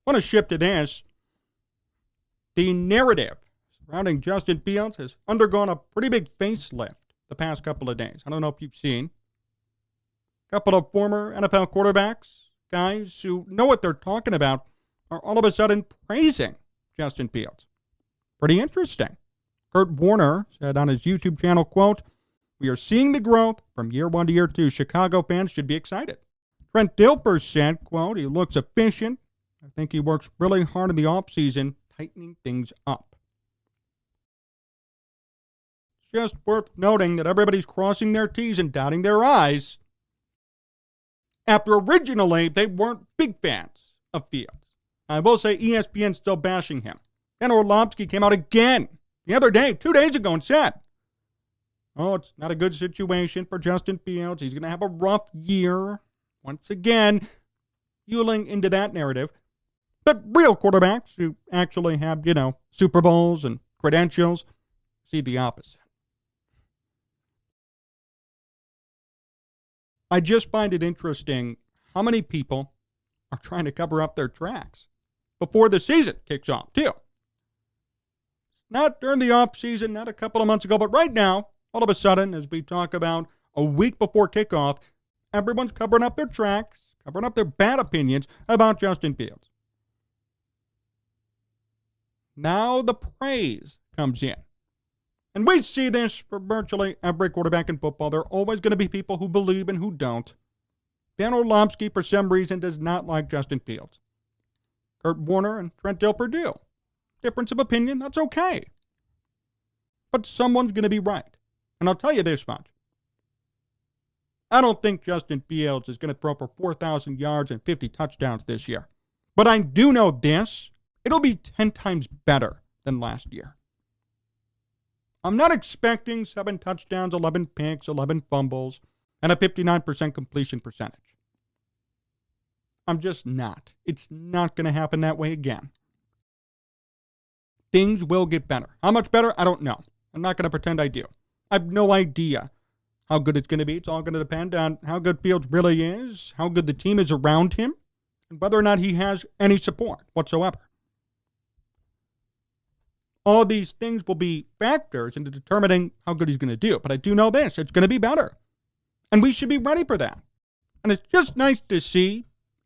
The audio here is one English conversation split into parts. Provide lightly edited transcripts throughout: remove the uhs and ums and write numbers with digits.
want to shift to this. The narrative surrounding Justin Fields has undergone a pretty big facelift the past couple of days. I don't know if you've seen. A couple of former NFL quarterbacks, guys who know what they're talking about, are all of a sudden praising Justin Fields. Pretty interesting. Kurt Warner said on his YouTube channel, quote, "We are seeing the growth from year 1 to year 2. Chicago fans should be excited." Trent Dilfer said, quote, "He looks efficient. I think he works really hard in the offseason, tightening things up." It's just worth noting that everybody's crossing their T's and dotting their I's after originally they weren't big fans of Fields. I will say ESPN's still bashing him. Dan Orlovsky came out again the other day, 2 days ago, and said, "Oh, it's not a good situation for Justin Fields. He's going to have a rough year." Once again, fueling into that narrative. But real quarterbacks who actually have, Super Bowls and credentials see the opposite. I just find it interesting how many people are trying to cover up their tracks before the season kicks off, too. Not during the offseason, not a couple of months ago, but right now, all of a sudden, as we talk about a week before kickoff, everyone's covering up their tracks, covering up their bad opinions about Justin Fields. Now the praise comes in. And we see this for virtually every quarterback in football. There are always going to be people who believe and who don't. Dan Orlovsky, for some reason, does not like Justin Fields. Kurt Warner and Trent Dilfer do. Difference of opinion, that's okay. But someone's going to be right. And I'll tell you this much. I don't think Justin Fields is going to throw for 4,000 yards and 50 touchdowns this year. But I do know this. It'll be 10 times better than last year. I'm not expecting 7 touchdowns, 11 picks, 11 fumbles, and a 59% completion percentage. I'm just not. It's not going to happen that way again. Things will get better. How much better? I don't know. I'm not going to pretend I do. I have no idea how good it's going to be. It's all going to depend on how good Fields really is, how good the team is around him, and whether or not he has any support whatsoever. All these things will be factors into determining how good he's going to do. But I do know this. It's going to be better. And we should be ready for that. And it's just nice to see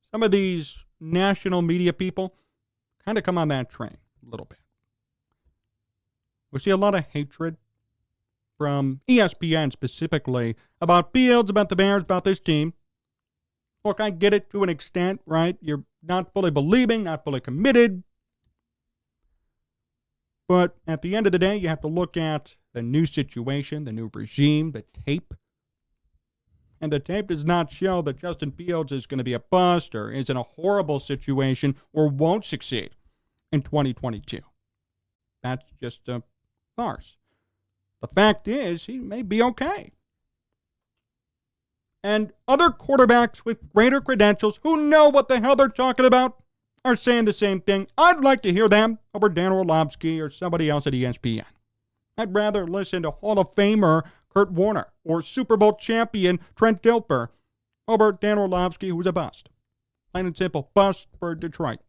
some of these national media people kind of come on that train a little bit. We see a lot of hatred from ESPN specifically about Fields, about the Bears, about this team. Look, I get it to an extent, right? You're not fully believing, not fully committed. But at the end of the day, you have to look at the new situation, the new regime, the tape. And the tape does not show that Justin Fields is going to be a bust or is in a horrible situation or won't succeed in 2022. That's just a farce. The fact is, he may be okay. And other quarterbacks with greater credentials who know what the hell they're talking about are saying the same thing. I'd like to hear them over Dan Orlovsky or somebody else at ESPN. I'd rather listen to Hall of Famer Kurt Warner or Super Bowl champion Trent Dilfer over Dan Orlovsky, who's a bust. Plain and simple, bust for Detroit.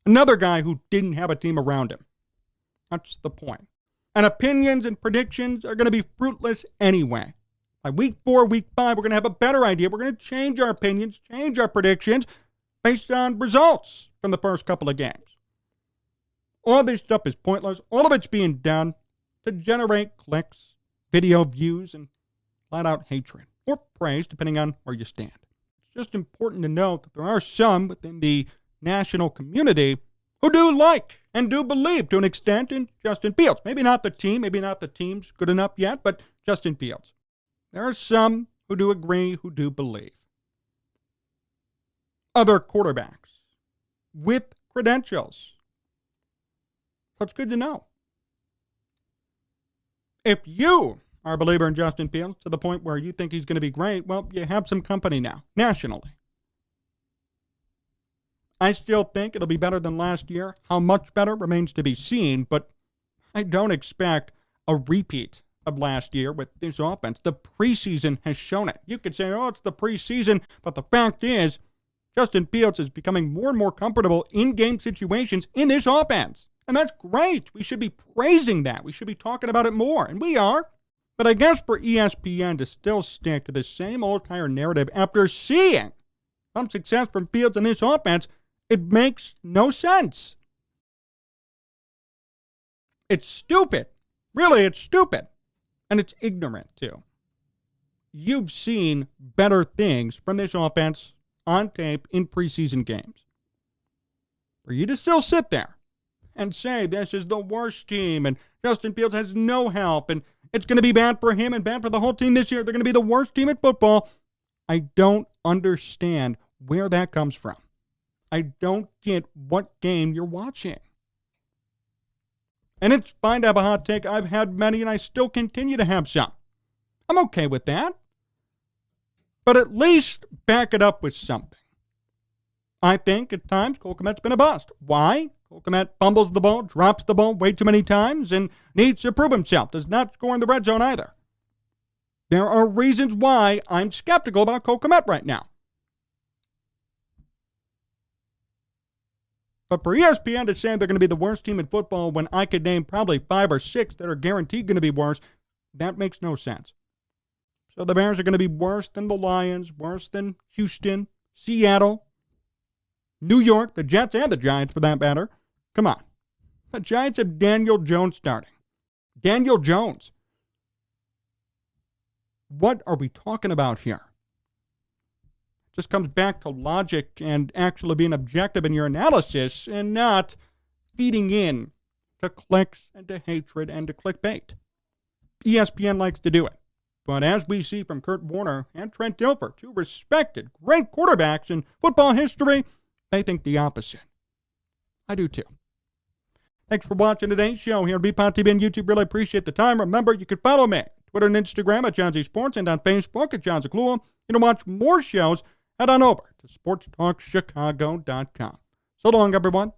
Another guy who didn't have a team around him. That's the point. And opinions and predictions are going to be fruitless anyway. By week 4, week 5, we're going to have a better idea. We're going to change our opinions, change our predictions based on results from the first couple of games. All this stuff is pointless. All of it's being done to generate clicks, video views, and flat-out hatred or praise, depending on where you stand. It's just important to note that there are some within the national community who do like and do believe to an extent in Justin Fields. Maybe not the team, maybe not the team's good enough yet, but Justin Fields. There are some who do agree, who do believe. Other quarterbacks with credentials. That's good to know. If you are a believer in Justin Fields to the point where you think he's going to be great, well, you have some company now, nationally. I still think it'll be better than last year. How much better remains to be seen, but I don't expect a repeat of last year with this offense. The preseason has shown it. You could say, oh, it's the preseason, but the fact is, Justin Fields is becoming more and more comfortable in game situations in this offense. And that's great. We should be praising that. We should be talking about it more. And we are. But I guess for ESPN to still stick to the same old tire narrative after seeing some success from Fields in this offense, it makes no sense. It's stupid. Really, it's stupid. And it's ignorant, too. You've seen better things from this offense on tape in preseason games. For you to still sit there and say this is the worst team and Justin Fields has no help and it's going to be bad for him and bad for the whole team this year, they're going to be the worst team at football, I don't understand where that comes from. I don't get what game you're watching. And it's fine to have a hot take. I've had many and I still continue to have some. I'm okay with that. But at least back it up with something. I think at times Cole Kmet's been a bust. Why? Cole Kmet fumbles the ball, drops the ball way too many times, and needs to prove himself. Does not score in the red zone either. There are reasons why I'm skeptical about Cole Kmet right now. But for ESPN to say they're going to be the worst team in football when I could name probably 5 or 6 that are guaranteed going to be worse, that makes no sense. So the Bears are going to be worse than the Lions, worse than Houston, Seattle, New York, the Jets, and the Giants for that matter. Come on. The Giants have Daniel Jones starting. Daniel Jones. What are we talking about here? It just comes back to logic and actually being objective in your analysis and not feeding in to clicks and to hatred and to clickbait. ESPN likes to do it. But as we see from Kurt Warner and Trent Dilfer, 2 respected, great quarterbacks in football history, they think the opposite. I do too. Thanks for watching today's show here on BPOD TV and YouTube. Really appreciate the time. Remember, you can follow me Twitter and Instagram at Jon Z Sports and on Facebook at Jon Zaghloul. And to watch more shows, head on over to sportstalkchicago.com. So long, everyone.